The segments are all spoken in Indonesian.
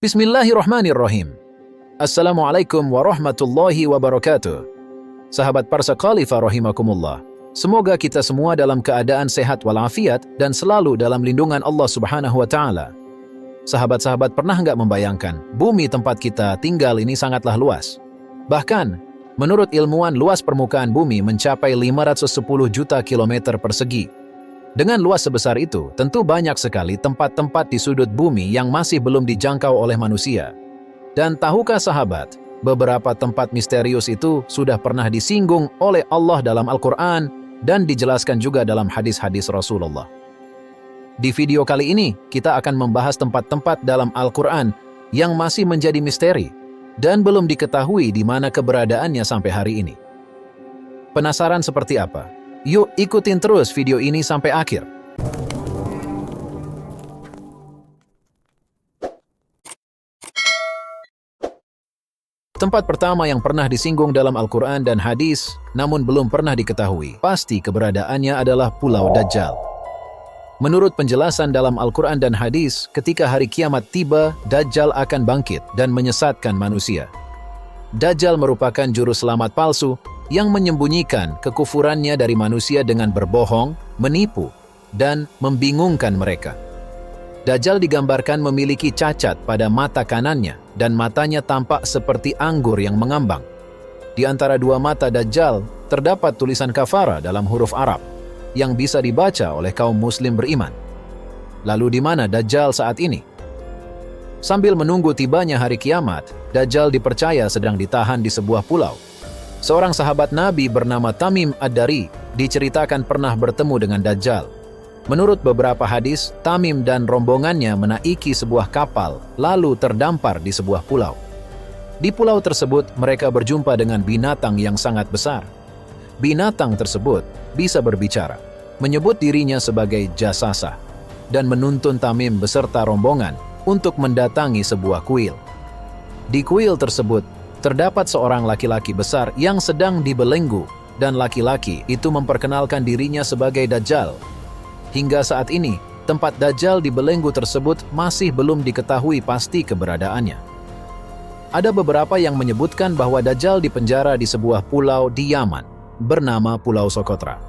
Bismillahirrahmanirrahim. Assalamualaikum warahmatullahi wabarakatuh. Sahabat Parsa Khalifah rahimakumullah. Semoga kita semua dalam keadaan sehat walafiat dan selalu dalam lindungan Allah Subhanahu wa Ta'ala. Sahabat-sahabat, pernah nggak membayangkan bumi tempat kita tinggal ini sangatlah luas? Bahkan, menurut ilmuwan, luas permukaan bumi mencapai 510 juta kilometer persegi. Dengan luas sebesar itu, tentu banyak sekali tempat-tempat di sudut bumi yang masih belum dijangkau oleh manusia. Dan tahukah sahabat, beberapa tempat misterius itu sudah pernah disinggung oleh Allah dalam Al-Quran dan dijelaskan juga dalam hadis-hadis Rasulullah. Di video kali ini, kita akan membahas tempat-tempat dalam Al-Quran yang masih menjadi misteri dan belum diketahui di mana keberadaannya sampai hari ini. Penasaran seperti apa? Yuk ikutin terus video ini sampai akhir. Tempat pertama yang pernah disinggung dalam Al-Quran dan hadis, namun belum pernah diketahui pasti keberadaannya adalah Pulau Dajjal. Menurut penjelasan dalam Al-Quran dan hadis, ketika hari kiamat tiba, Dajjal akan bangkit dan menyesatkan manusia. Dajjal merupakan juru selamat palsu yang menyembunyikan kekufurannya dari manusia dengan berbohong, menipu, dan membingungkan mereka. Dajjal digambarkan memiliki cacat pada mata kanannya dan matanya tampak seperti anggur yang mengambang. Di antara dua mata Dajjal terdapat tulisan kafara dalam huruf Arab yang bisa dibaca oleh kaum muslim beriman. Lalu di mana Dajjal saat ini? Sambil menunggu tibanya hari kiamat, Dajjal dipercaya sedang ditahan di sebuah pulau. Seorang sahabat Nabi bernama Tamim Ad-Dari diceritakan pernah bertemu dengan Dajjal. Menurut beberapa hadis, Tamim dan rombongannya menaiki sebuah kapal lalu terdampar di sebuah pulau. Di pulau tersebut mereka berjumpa dengan binatang yang sangat besar. Binatang tersebut bisa berbicara, menyebut dirinya sebagai Jasasa, dan menuntun Tamim beserta rombongan untuk mendatangi sebuah kuil. Di kuil tersebut terdapat seorang laki-laki besar yang sedang dibelenggu, dan laki-laki itu memperkenalkan dirinya sebagai Dajjal. Hingga saat ini, tempat Dajjal dibelenggu tersebut masih belum diketahui pasti keberadaannya. Ada beberapa yang menyebutkan bahwa Dajjal dipenjara di sebuah pulau di Yaman, bernama Pulau Sokotra.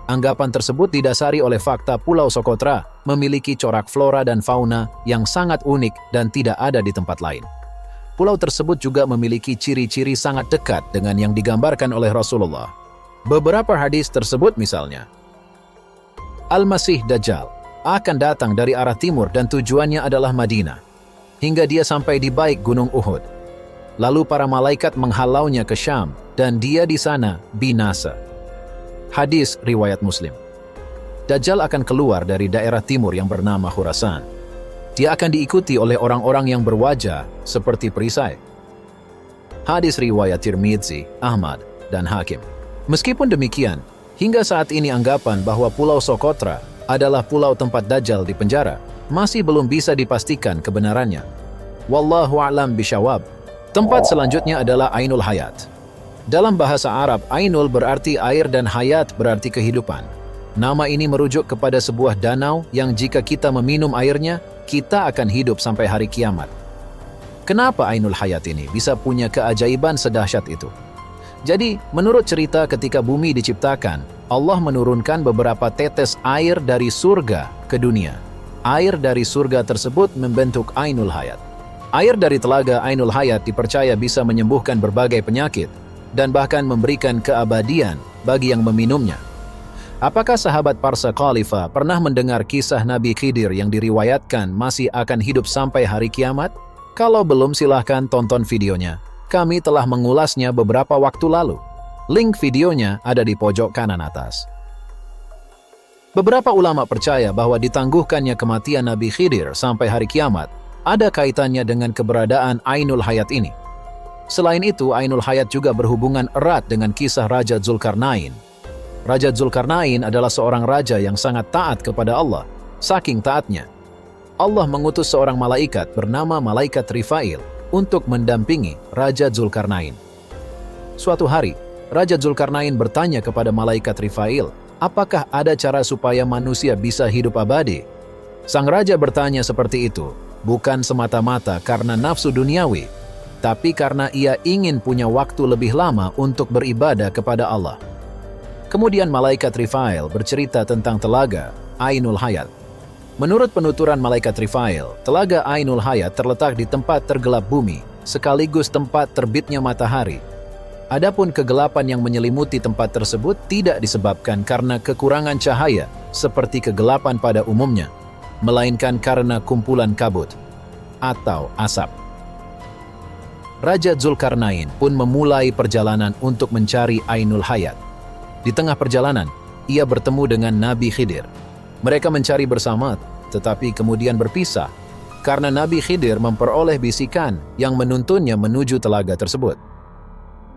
Anggapan tersebut didasari oleh fakta Pulau Sokotra memiliki corak flora dan fauna yang sangat unik dan tidak ada di tempat lain. Pulau tersebut juga memiliki ciri-ciri sangat dekat dengan yang digambarkan oleh Rasulullah. Beberapa hadis tersebut misalnya, Al-Masih Dajjal akan datang dari arah timur dan tujuannya adalah Madinah, hingga dia sampai di baik Gunung Uhud. Lalu para malaikat menghalaunya ke Syam, dan dia di sana binasa. Hadis riwayat Muslim. Dajjal akan keluar dari daerah timur yang bernama Khurasan. Dia akan diikuti oleh orang-orang yang berwajah seperti perisai. Hadis riwayat Tirmidzi, Ahmad, dan Hakim. Meskipun demikian, hingga saat ini anggapan bahwa Pulau Sokotra adalah pulau tempat Dajjal dipenjara masih belum bisa dipastikan kebenarannya. Wallahu a'lam bishawab. Tempat selanjutnya adalah Ainul Hayat. Dalam bahasa Arab, Ainul berarti air dan Hayat berarti kehidupan. Nama ini merujuk kepada sebuah danau yang jika kita meminum airnya, kita akan hidup sampai hari kiamat. Kenapa Ainul Hayat ini bisa punya keajaiban sedahsyat itu? Jadi, menurut cerita ketika bumi diciptakan, Allah menurunkan beberapa tetes air dari surga ke dunia. Air dari surga tersebut membentuk Ainul Hayat. Air dari telaga Ainul Hayat dipercaya bisa menyembuhkan berbagai penyakit dan bahkan memberikan keabadian bagi yang meminumnya. Apakah sahabat Parsa Khalifah pernah mendengar kisah Nabi Khidir yang diriwayatkan masih akan hidup sampai hari kiamat? Kalau belum, silahkan tonton videonya. Kami telah mengulasnya beberapa waktu lalu. Link videonya ada di pojok kanan atas. Beberapa ulama percaya bahwa ditangguhkannya kematian Nabi Khidir sampai hari kiamat ada kaitannya dengan keberadaan Ainul Hayat ini. Selain itu, Ainul Hayat juga berhubungan erat dengan kisah Raja Dzulkarnain. Raja Dzulkarnain adalah seorang raja yang sangat taat kepada Allah. Saking taatnya, Allah mengutus seorang malaikat bernama Malaikat Rifail untuk mendampingi Raja Dzulkarnain. Suatu hari, Raja Dzulkarnain bertanya kepada Malaikat Rifail, apakah ada cara supaya manusia bisa hidup abadi? Sang raja bertanya seperti itu, bukan semata-mata karena nafsu duniawi, tapi karena ia ingin punya waktu lebih lama untuk beribadah kepada Allah. Kemudian malaikat Rifail bercerita tentang telaga Ainul Hayat. Menurut penuturan malaikat Rifail, telaga Ainul Hayat terletak di tempat tergelap bumi, sekaligus tempat terbitnya matahari. Adapun kegelapan yang menyelimuti tempat tersebut tidak disebabkan karena kekurangan cahaya, seperti kegelapan pada umumnya, melainkan karena kumpulan kabut atau asap. Raja Zulkarnain pun memulai perjalanan untuk mencari Ainul Hayat. Di tengah perjalanan, ia bertemu dengan Nabi Khidir. Mereka mencari bersama, tetapi kemudian berpisah, karena Nabi Khidir memperoleh bisikan yang menuntunnya menuju telaga tersebut.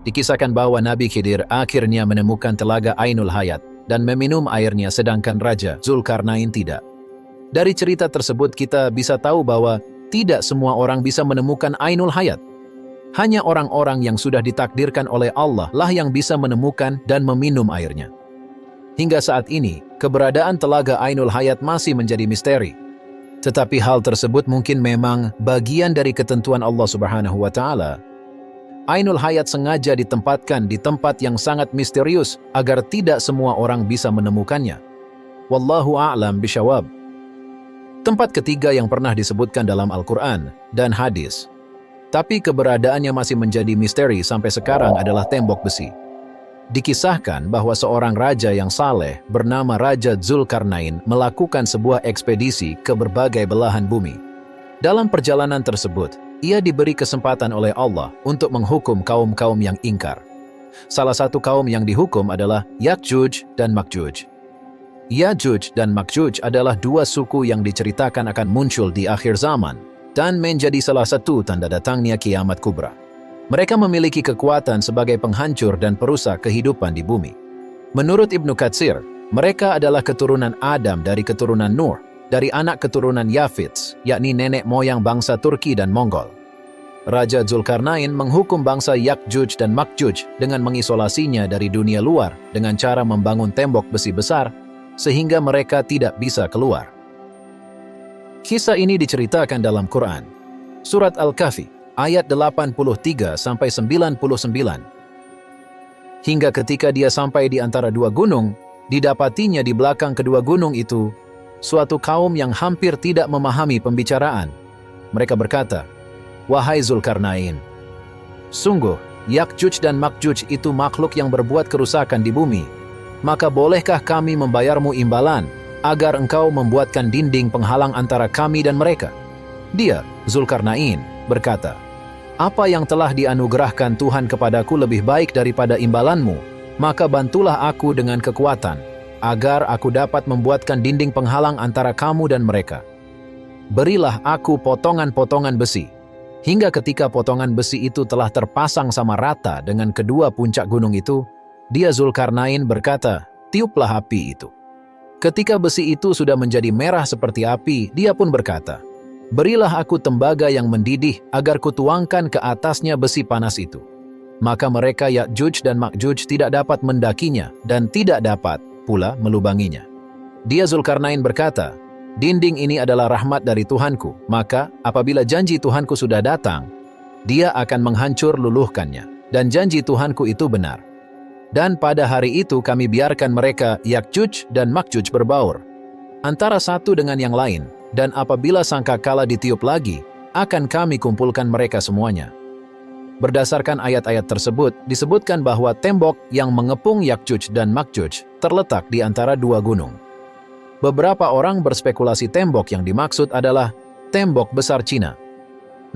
Dikisahkan bahwa Nabi Khidir akhirnya menemukan telaga Ainul Hayat dan meminum airnya, sedangkan Raja Zulkarnain tidak. Dari cerita tersebut kita bisa tahu bahwa tidak semua orang bisa menemukan Ainul Hayat. Hanya orang-orang yang sudah ditakdirkan oleh Allah lah yang bisa menemukan dan meminum airnya. Hingga saat ini, keberadaan telaga Ainul Hayat masih menjadi misteri. Tetapi hal tersebut mungkin memang bagian dari ketentuan Allah Subhanahu wa Ta'ala. Ainul Hayat sengaja ditempatkan di tempat yang sangat misterius agar tidak semua orang bisa menemukannya. Wallahu a'lam bishawab. Tempat ketiga yang pernah disebutkan dalam Al-Quran dan hadis, tapi keberadaannya masih menjadi misteri sampai sekarang, adalah tembok besi. Dikisahkan bahwa seorang raja yang saleh bernama Raja Zulkarnain melakukan sebuah ekspedisi ke berbagai belahan bumi. Dalam perjalanan tersebut, ia diberi kesempatan oleh Allah untuk menghukum kaum-kaum yang ingkar. Salah satu kaum yang dihukum adalah Ya'juj dan Ma'juj. Ya'juj dan Ma'juj adalah dua suku yang diceritakan akan muncul di akhir zaman dan menjadi salah satu tanda datangnya kiamat kubra. Mereka memiliki kekuatan sebagai penghancur dan perusak kehidupan di bumi. Menurut Ibnu Katsir, mereka adalah keturunan Adam dari keturunan Nuh, dari anak keturunan Yafits, yakni nenek moyang bangsa Turki dan Mongol. Raja Zulkarnain menghukum bangsa Ya'juj dan Ma'juj dengan mengisolasinya dari dunia luar dengan cara membangun tembok besi besar sehingga mereka tidak bisa keluar. Kisah ini diceritakan dalam Quran, Surat Al-Kahfi, ayat 83-99. Hingga ketika dia sampai di antara dua gunung, didapatinya di belakang kedua gunung itu suatu kaum yang hampir tidak memahami pembicaraan. Mereka berkata, "Wahai Zulkarnain, sungguh Ya'juj dan Ma'juj itu makhluk yang berbuat kerusakan di bumi. Maka bolehkah kami membayarmu imbalan agar engkau membuatkan dinding penghalang antara kami dan mereka?" Dia, Zulkarnain, berkata, "Apa yang telah dianugerahkan Tuhan kepadaku lebih baik daripada imbalanmu, maka bantulah aku dengan kekuatan, agar aku dapat membuatkan dinding penghalang antara kamu dan mereka. Berilah aku potongan-potongan besi." Hingga ketika potongan besi itu telah terpasang sama rata dengan kedua puncak gunung itu, dia, Zulkarnain, berkata, "Tiuplah api itu." Ketika besi itu sudah menjadi merah seperti api, dia pun berkata, "Berilah aku tembaga yang mendidih agar kutuangkan ke atasnya besi panas itu." Maka mereka Ya'juj dan Ma'juj tidak dapat mendakinya dan tidak dapat pula melubanginya. Dia, Zulkarnain, berkata, "Dinding ini adalah rahmat dari Tuhanku, maka apabila janji Tuhanku sudah datang, dia akan menghancur luluhkannya, dan janji Tuhanku itu benar. Dan pada hari itu kami biarkan mereka Ya'juj dan Ma'juj berbaur antara satu dengan yang lain, dan apabila sangkakala ditiup lagi, akan kami kumpulkan mereka semuanya." Berdasarkan ayat-ayat tersebut, disebutkan bahwa tembok yang mengepung Ya'juj dan Ma'juj terletak di antara dua gunung. Beberapa orang berspekulasi tembok yang dimaksud adalah tembok besar Cina.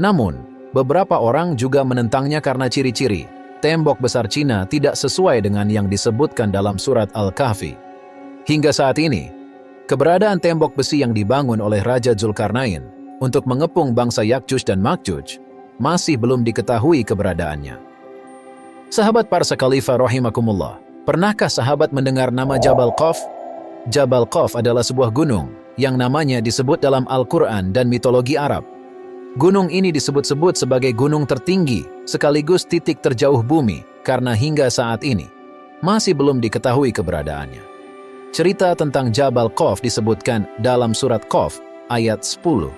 Namun, beberapa orang juga menentangnya karena ciri-ciri tembok besar Cina tidak sesuai dengan yang disebutkan dalam surat Al-Kahfi. Hingga saat ini, keberadaan tembok besi yang dibangun oleh Raja Zulkarnain untuk mengepung bangsa Ya'juj dan Ma'juj masih belum diketahui keberadaannya. Sahabat Parsa Khalifah rahimakumullah, pernahkah sahabat mendengar nama Jabal Qaf? Jabal Qaf adalah sebuah gunung yang namanya disebut dalam Al-Quran dan mitologi Arab. Gunung ini disebut-sebut sebagai gunung tertinggi sekaligus titik terjauh bumi karena hingga saat ini masih belum diketahui keberadaannya. Cerita tentang Jabal Qaf disebutkan dalam surat Qaf ayat 10-12.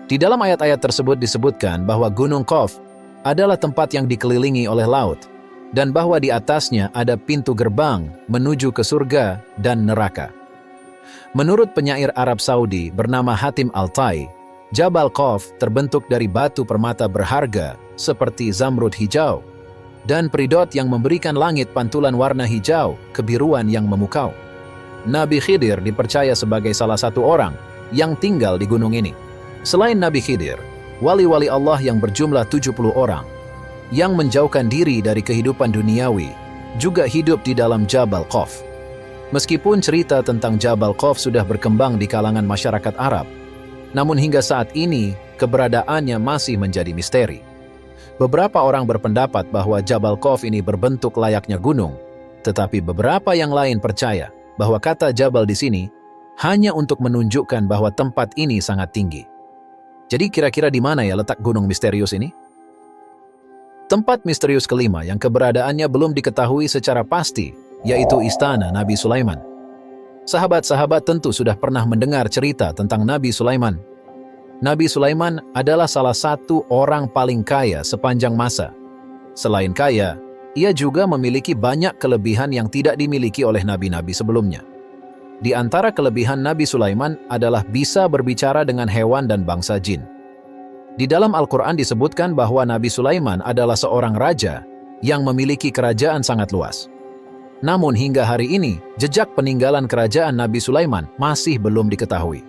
Di dalam ayat-ayat tersebut disebutkan bahwa Gunung Qaf adalah tempat yang dikelilingi oleh laut, dan bahwa di atasnya ada pintu gerbang menuju ke surga dan neraka. Menurut penyair Arab Saudi bernama Hatim Al-Tai, Jabal Qaf terbentuk dari batu permata berharga seperti zamrud hijau, dan peridot yang memberikan langit pantulan warna hijau kebiruan yang memukau. Nabi Khidir dipercaya sebagai salah satu orang yang tinggal di gunung ini. Selain Nabi Khidir, wali-wali Allah yang berjumlah 70 orang yang menjauhkan diri dari kehidupan duniawi juga hidup di dalam Jabal Qaf. Meskipun cerita tentang Jabal Qaf sudah berkembang di kalangan masyarakat Arab, namun hingga saat ini keberadaannya masih menjadi misteri. Beberapa orang berpendapat bahwa Jabal Qaf ini berbentuk layaknya gunung, tetapi beberapa yang lain percaya bahwa kata Jabal di sini hanya untuk menunjukkan bahwa tempat ini sangat tinggi. Jadi kira-kira di mana ya letak gunung misterius ini? Tempat misterius kelima yang keberadaannya belum diketahui secara pasti, yaitu istana Nabi Sulaiman. Sahabat-sahabat tentu sudah pernah mendengar cerita tentang Nabi Sulaiman. Nabi Sulaiman adalah salah satu orang paling kaya sepanjang masa. Selain kaya, ia juga memiliki banyak kelebihan yang tidak dimiliki oleh nabi-nabi sebelumnya. Di antara kelebihan Nabi Sulaiman adalah bisa berbicara dengan hewan dan bangsa jin. Di dalam Al-Quran disebutkan bahwa Nabi Sulaiman adalah seorang raja yang memiliki kerajaan sangat luas. Namun hingga hari ini, jejak peninggalan kerajaan Nabi Sulaiman masih belum diketahui.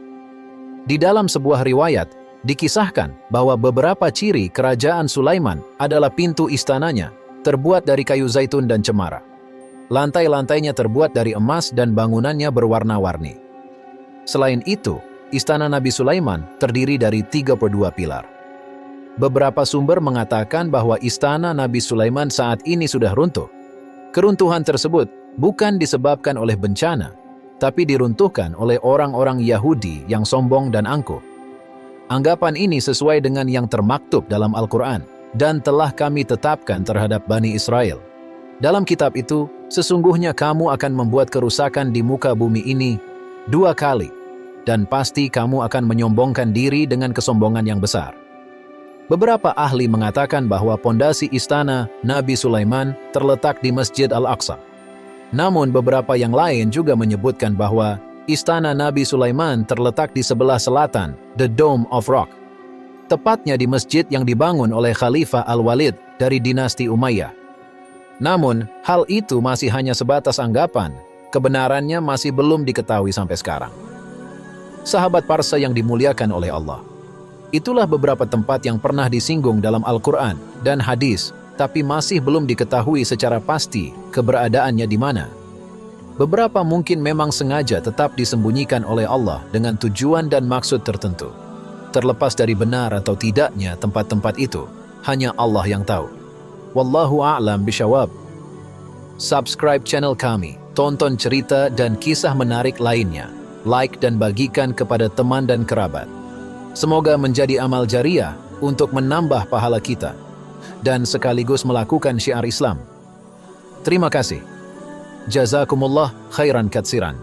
Di dalam sebuah riwayat, dikisahkan bahwa beberapa ciri kerajaan Sulaiman adalah pintu istananya terbuat dari kayu zaitun dan cemara. Lantai-lantainya terbuat dari emas dan bangunannya berwarna-warni. Selain itu, istana Nabi Sulaiman terdiri dari 32 pilar. Beberapa sumber mengatakan bahwa istana Nabi Sulaiman saat ini sudah runtuh. Keruntuhan tersebut bukan disebabkan oleh bencana, tapi diruntuhkan oleh orang-orang Yahudi yang sombong dan angkuh. Anggapan ini sesuai dengan yang termaktub dalam Al-Quran dan telah kami tetapkan terhadap Bani Israel. Dalam kitab itu, sesungguhnya kamu akan membuat kerusakan di muka bumi ini 2 kali, dan pasti kamu akan menyombongkan diri dengan kesombongan yang besar. Beberapa ahli mengatakan bahwa pondasi istana Nabi Sulaiman terletak di Masjid Al-Aqsa. Namun beberapa yang lain juga menyebutkan bahwa istana Nabi Sulaiman terletak di sebelah selatan, The Dome of Rock, tepatnya di masjid yang dibangun oleh Khalifah Al-Walid dari dinasti Umayyah. Namun, hal itu masih hanya sebatas anggapan, kebenarannya masih belum diketahui sampai sekarang. Sahabat parsa yang dimuliakan oleh Allah, itulah beberapa tempat yang pernah disinggung dalam Al-Quran dan hadis, tapi masih belum diketahui secara pasti keberadaannya di mana. Beberapa mungkin memang sengaja tetap disembunyikan oleh Allah dengan tujuan dan maksud tertentu. Terlepas dari benar atau tidaknya tempat-tempat itu, hanya Allah yang tahu. Wallahu a'lam bishawab. Subscribe channel kami, tonton cerita dan kisah menarik lainnya, like dan bagikan kepada teman dan kerabat. Semoga menjadi amal jariah untuk menambah pahala kita dan sekaligus melakukan syiar Islam. Terima kasih. Jazakumullah khairan katsiran.